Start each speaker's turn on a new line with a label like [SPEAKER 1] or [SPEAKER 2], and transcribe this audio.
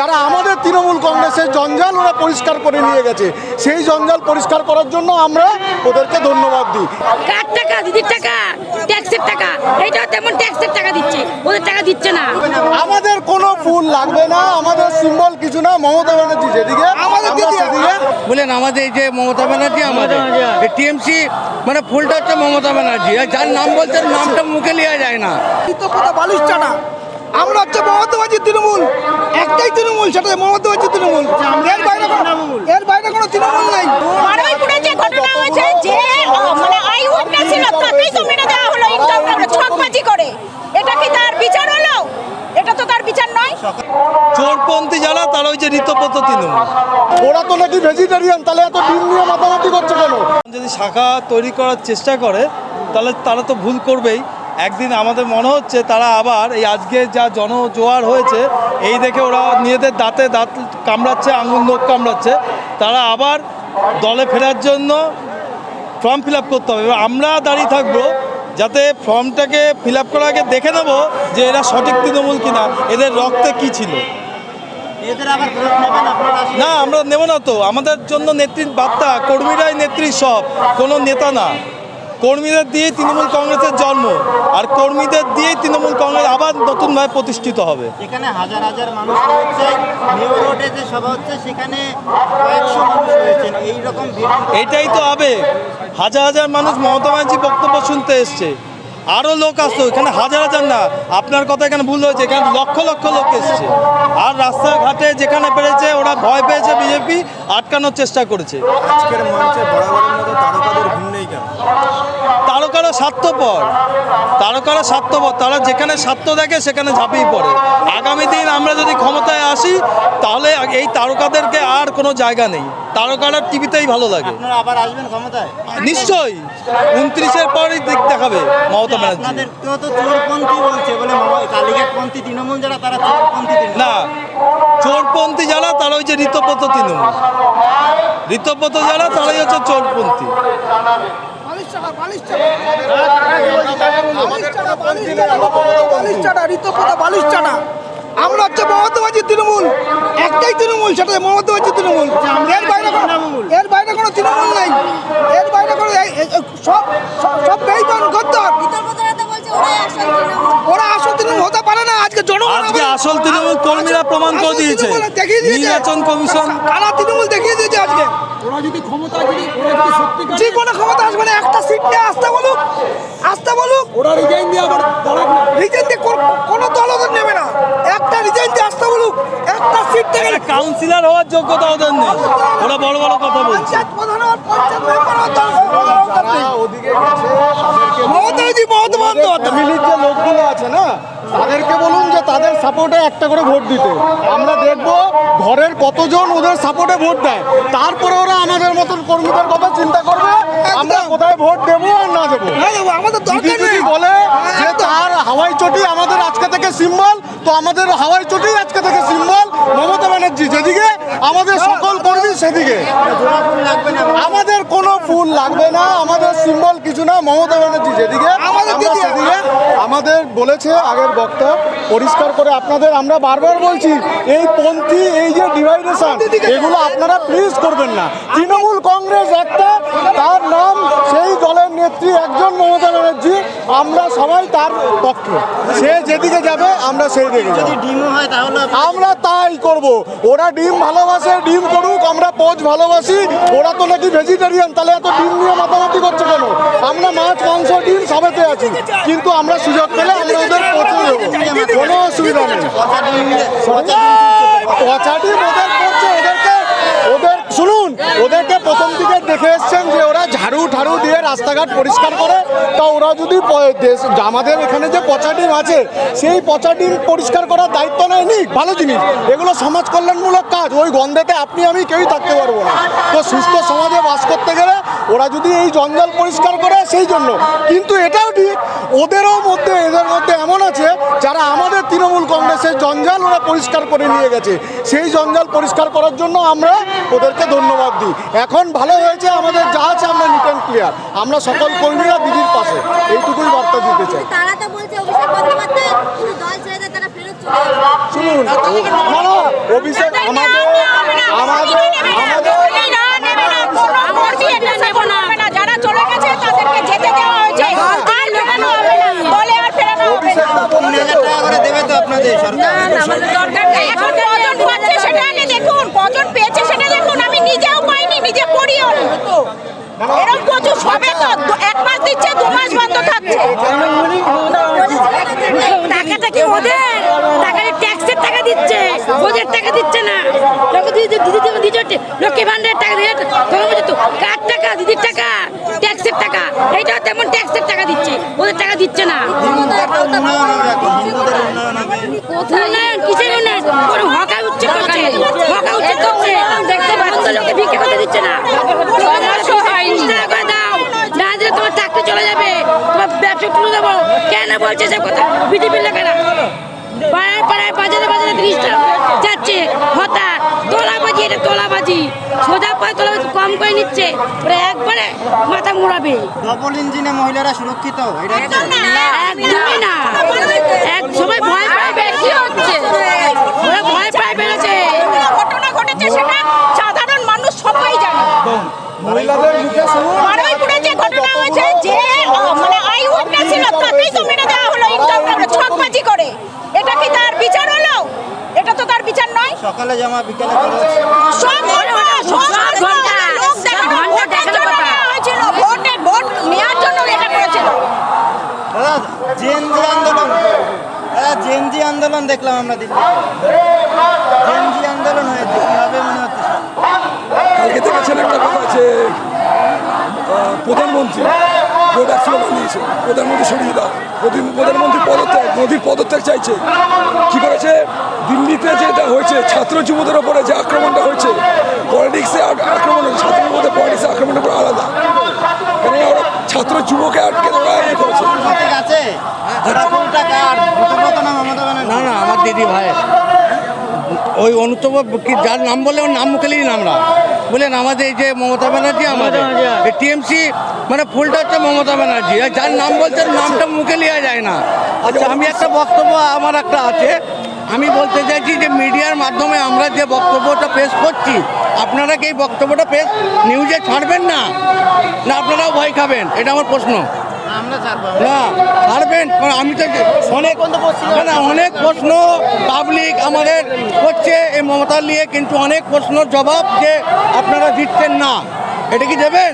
[SPEAKER 1] যারা আমাদের তৃণমূল কংগ্রেসের জঞ্জাল ওরা পরিষ্কার করে নিয়ে গেছে, সেই জঞ্জাল পরিষ্কার করার জন্য আমরা ওদেরকে ধন্যবাদ দিই।
[SPEAKER 2] কার টাকা? দিদির টাকা, ট্যাক্সের টাকা। এইটাও তেমন ট্যাক্সের টাকা দিচ্ছে, ওদের টাকা দিচ্ছে না।
[SPEAKER 1] আমাদের কোনো ফুল লাগবে না, আমাদের সিম্বল কিছু না। মমতা ব্যানার্জি যেদিকে আমাদের সেদিকে
[SPEAKER 3] বলেন। আমাদের এই যে মমতা ব্যানার্জি, আমাদের টিএমসি মানে ফুলটা হচ্ছে মমতা ব্যানার্জি। আর যার নাম বলছেন নামটা মুখে নেওয়া যায় না।
[SPEAKER 4] বালিশচাটা আমরা হচ্ছে মমতা ব্যানার্জি তৃণমূল, একটাই তৃণমূল, সেটা মমতা ব্যানার্জি তৃণমূল। এর বাইরে কোনো তৃণমূল নাই।
[SPEAKER 2] মারুইপুরে যে ঘটনা হয়েছে, যে মানে আই উইটনেস ছিল, তাকেই তো মেরে দেওয়া হলো ইনকাউন্টারে ছকবাজি করে। এটা কি তার বিচার হলো? এটা তো তার বিচার নয়।
[SPEAKER 3] চোরপন্থী যারা, তারা ওই যে ঋতব্রত তৃণমূল,
[SPEAKER 1] ওরা তো নাকি ভেজিটেরিয়ান, তাহলে এত ডিম নিয়ে মাতামাতি করছে কেন?
[SPEAKER 5] যদি শাখা তৈরি করার চেষ্টা করে তাহলে তারা তো ভুল করবেই। একদিন আমাদের মনে হচ্ছে তারা আবার এই আজকে যা জনজোয়ার হয়েছে এই দেখে ওরা নিজেদের দাঁতে দাঁত কামড়াচ্ছে, আঙুল নখ কামড়াচ্ছে। তারা আবার দলে ফেরার জন্য ফর্ম ফিল আপ করতে হবে। এবার আমরা দাঁড়িয়ে থাকবো যাতে ফর্মটাকে ফিল আপ করার আগে দেখে নেব যে এরা সঠিক তৃণমূল কিনা, এদের রক্তে কি ছিল। না, আমরা নেব না তো। আমাদের জন্য নেত্রীর বার্তা, কর্মীরাই নেত্রী, সব কোনো নেতা না। কর্মীদের দিয়েই তৃণমূল কংগ্রেসের জন্ম, আর কর্মীদের দিয়েই তৃণমূল কংগ্রেস আবার নতুনভাবে প্রতিষ্ঠিত হবে।
[SPEAKER 6] এখানে হাজার হাজার মানুষ হচ্ছে, নিউ রোডে যে সভা হচ্ছে সেখানে কয়েকশো মানুষ হয়েছেন। এইরকম
[SPEAKER 5] এইটাই তো আবেগ। হাজার হাজার মানুষ মমতা ব্যানার্জি বক্তব্য শুনতে এসছে, আরও লোক আসতো। এখানে হাজার হাজার না, আপনার কথা এখানে ভুল হয়েছে, এখানে লক্ষ লক্ষ লোক এসছে। আর রাস্তাঘাটে যেখানে পেরেছে ওরা ভয় পেয়েছে, বিজেপি আটকানোর চেষ্টা করেছে।
[SPEAKER 7] আজকের মঞ্চে বরাবরের মতো তারকাদের ভিড় নেই কেন?
[SPEAKER 5] তারকারা স্বার্থপর, তারা যেখানে স্বার্থ দেখে সেখানে ঝাঁপিয়ে পড়ে। আগামী দিন আমরা যদি ক্ষমতায় আসি তাহলে এই তারকাদেরকে আর কোনো জায়গা নেই। তারকারা টিভিতেই ভালো লাগে।
[SPEAKER 6] আপনারা আবার আসবেন ক্ষমতায়?
[SPEAKER 5] নিশ্চয়ই 29-এর পরই দিক দেখাবে মমতা ব্যানার্জি।
[SPEAKER 6] আপনাদের কেউ তো চোরপন্থী বলছে, বলে কালীঘাটপন্থী তৃণমূল যারা, তারা চোরপন্থী তৃণমূল।
[SPEAKER 5] না, চোরপন্থী যারা, তারা ওই যে ঋতব্রত তৃণমূল। ঋতব্রত যারা, তারাই হচ্ছে চোরপন্থী।
[SPEAKER 4] বালিশচাটা আমরা হচ্ছে মমতা ব্যানার্জি তৃণমূল, একটাই তৃণমূল, সেটা মমতা ব্যানার্জি তৃণমূল। এর বাইরে কোনো তৃণমূল নাই। এর বাইরে কোনো সব বেইমান গদ্দার। ওরা আসল তৃণমূল হতে পারে না। আজকে
[SPEAKER 5] আসল তৃণমূল কর্মীরা প্রমাণ করে দিয়েছে, নির্বাচন কমিশন
[SPEAKER 4] কারা তৃণমূল দেখিয়ে দিয়েছে। আজকে ওরা যদি ক্ষমতা, যে কোনো ক্ষমতা আসবে না, একটা সিট নিয়ে আসতে বলুক, ওরা রিজাইন দিয়ে আবার রিজাইন দিয়ে কোনো দল ওদের নেবে না। একটা রিজাইন দিয়ে আসতে বলুক, একটা সিট থেকে
[SPEAKER 5] কাউন্সিলর হওয়ার যোগ্যতা ওদের নেই। ওরা বড় বড় কথা বলছে।
[SPEAKER 4] পঞ্চায়েত প্রধান হওয়ার, পঞ্চায়েত মেম্বার
[SPEAKER 1] ফ্যামিলির যে লোকগুলো আছে না, তাদেরকে বলুন যে তাদের সাপোর্টে একটা করে ভোট দিতে। আমরা দেখব ঘরের কতজন ওদের সাপোর্টে ভোট দেয়, তারপরে ওরা আমাদের মতন কর্মীদের কথা চিন্তা করবে আমরা কোথায় ভোট দেবো আর না দেবো।
[SPEAKER 4] আমাদের দরকার
[SPEAKER 1] যদি বলে যে তার হাওয়াই চটি আমাদের আজকে থেকে সিম্বল, তো আমাদের হাওয়াই চটি আজকে থেকে সিম্বল মমতা ব্যানার্জি যেদিকে, আমাদের সকল কর্মী সেদিকে। আমাদের কোনো ফুল লাগবে না, আমাদের সিম্বল কিছু না। মমতা ব্যানার্জি যেদিকে, আমরা সেদিকে। আমাদের বলেছে আগের বক্তা পরিষ্কার করে আপনাদের, আমরা বারবার বলছি এই পন্থী, এই যে ডিভাইডেশন, এগুলো আপনারা প্লিজ করবেন না। তৃণমূল কংগ্রেস একটা, তার নাম, সেই দলের নেত্রী একজন মমতা ব্যানার্জি। আমরা সবাই তার পক্ষে, সে যেদিকে যাবে আমরা সেই দিকে যাব।
[SPEAKER 6] ডিমও হয় তাহলে
[SPEAKER 1] আমরা তাই করব। ওরা ডিম ভালোবাসে, ডিম করুক, আমরা পোচ ভালোবাসি। ওরা তো নাকি ভেজিটেরিয়ান, তাহলে এত ডিম নিয়ে মাতামাতি করছে কেন? আমরা মাছ, মাংস, ডিম সবেতে আছি, কিন্তু আমরা সুযোগ পেলে আমরা ওদের পচে দেবো, কোনো অসুবিধা নেই। পচা ডিম ওদের করছে, শুনুন, ওদেরকে প্রথম দিকে দেখে এসছেন যে ওরা ঝাড়ু ঠাড়ু দিয়ে রাস্তাঘাট পরিষ্কার করে। তা ওরা যদি আমাদের এখানে যে পচা ডিম আছে, সেই পচা ডিম পরিষ্কার করার দায়িত্ব নেয়নি, ভালো জিনিস। এগুলো সমাজ কল্যাণমূলক কাজ। ওই গন্ধেতে আপনি আমি কেউই থাকতে পারবো না। তো সুস্থ সমাজে বাস করতে গেলে ওরা যদি এই জঞ্জাল পরিষ্কার করে, সেই জন্য। কিন্তু এটাও ঠিক, এদের মধ্যে এমন আছে যারা আমাদের তৃণমূল কংগ্রেসের জঞ্জাল ওরা পরিষ্কার করে নিয়ে গেছে। সেই জঞ্জাল পরিষ্কার করার জন্য আমরা ওদেরকে ধন্যবাদ দিই। এখন ভালো হয়েছে, আমাদের যা আছে আমরা নিট অ্যান্ড ক্লিয়ার। আমরা সকল কর্মীরা দিদির পাশে, এইটুকুই বার্তা দিতে চাই।
[SPEAKER 2] তারা তো বলছে অভিষেক বন্দ্যোপাধ্যায় দল ছেড়ে তারা ফেরত
[SPEAKER 1] শুনুন অভিষেক
[SPEAKER 2] যারা চলে গেছে তাদেরকে যেতে দেওয়া হয়েছে আর ফেরানো হবে না বলে আর ফেরানো হবে না
[SPEAKER 6] 3,000 টাকা করে দেবে তো আপনাদের সরকার
[SPEAKER 2] এখন কজন পাচ্ছে সেটা আগে দেখুন কজন পেয়েছে সেটা দেখুন আমি নিজেও পাইনি নিজে করিও না এরকম প্রচুর সবে তো 1 মাস দিচ্ছে 2 মাস বন্ধ থাকছে
[SPEAKER 8] টাকাটা কি ওদের টাকা ট্যাক্সের টাকা দিচ্ছে ওদের টাকা দিচ্ছে না দিদি লক্ষ্মী ভান্ডারের টাকা দিয়ে তো কার টাকা দিদির টাকা ট্যাক্সের টাকা এইটাও তেমন ট্যাক্সের টাকা দিচ্ছে ওদের টাকা দিচ্ছে না উন্নয়ন কিসের উন্নয়ন কোনো হকা উচ্ছেদ করছে দেখতে পাচ্ছ লোকে ভিক্ষে করতে দিচ্ছে না টাকা করে দাও না দিলে তোমার চাকরি চলে যাবে তোমার ব্যবসা তুলে দেবো কেন বলছে সব কথা বিজেপির লোকেরা পাড়ায় পাড়ায় বাজারে বাজারে 30 টাকা যাচ্ছে হতা তোলাবাজি এটা তোলাবাজি সোজা পায়ে তোলাবাজি কম করে নিচ্ছে ওরা একবারে মাথা মুড়াবে
[SPEAKER 6] ডবল ইঞ্জিনে মহিলারা সুরক্ষিত এটা
[SPEAKER 8] একদমই না এক সবাই ভয় পায় বেশি হচ্ছে ওরা ভয় পায় বেড়েছে
[SPEAKER 2] ঘটনা ঘটেছে সেটা সাধারণ মানুষ সবাই জানে
[SPEAKER 1] মহিলাদের মুখে শুনুন
[SPEAKER 2] বারুইপুরে যে ঘটনা হয়েছে যে মানে আই উইটনেস ছিল তাকেই তো মেরে দেওয়া হলো ইনকাম ছকবাজি করে এটা কি তার বিচার হলো এটা তো তার বিচার নয়
[SPEAKER 6] সকালে জমা বিকেলে খরচ
[SPEAKER 2] সব ঘন্টা লোক দেখানো হয়েছিল ভোট নেওয়ার জন্য এটা করেছিল
[SPEAKER 6] দাদা জেনজি আন্দোলন দেখলাম আমরা দিল্লিতে জেনজি আন্দোলন হয়েছে কিভাবে মনে হচ্ছে
[SPEAKER 9] কালকে দেখেছেন একটা কথা আছে প্রধানমন্ত্রী ভোট একশো বানিয়েছে প্রধানমন্ত্রী সরিয়ে দাও প্রধানমন্ত্রী পদত্যাগ মোদীর পদত্যাগ চাইছে কি করেছে দিল্লিতে যেটা হয়েছে ছাত্র যুবদের ওপরে যে আক্রমণটা হয়েছে পলিটিক্সে আক্রমণ হয়েছে ছাত্রের মধ্যে পলিটিক্সে আক্রমণের উপর আলাদা কেননা ওরা ছাত্র যুবকে আটকে ওরা ইয়ে করেছে
[SPEAKER 6] ঠিক আছে ফুলটা কার ভোট না মমতা ব্যানার্জি
[SPEAKER 3] না না আমার দিদি ভাই ওই অনুতম কি যার নাম বলে ওর নাম মুখে নিই না আমরা বললেন আমাদের এই যে মমতা ব্যানার্জি আমাদের এই টিএমসি মানে ফুলটা হচ্ছে মমতা ব্যানার্জি আর যার নাম বলছেন নামটা মুখে নেওয়া যায় না আচ্ছা আমি একটা বক্তব্য আমার একটা আছে আমি বলতে চাইছি যে মিডিয়ার মাধ্যমে আমরা যে বক্তব্যটা পেশ করছি আপনারা কি এই বক্তব্যটা পেশ নিউজে ছাড়বেন না না আপনারাও ভয় খাবেন এটা আমার প্রশ্ন
[SPEAKER 6] আমরা ছাড়বো
[SPEAKER 3] না ছাড়বেন কারণ আমি তো অনেক প্রশ্ন পাবলিক আমাদের করছে এই মমতা নিয়ে কিন্তু অনেক প্রশ্নের জবাব যে আপনারা দিচ্ছেন না এটা কি দেবেন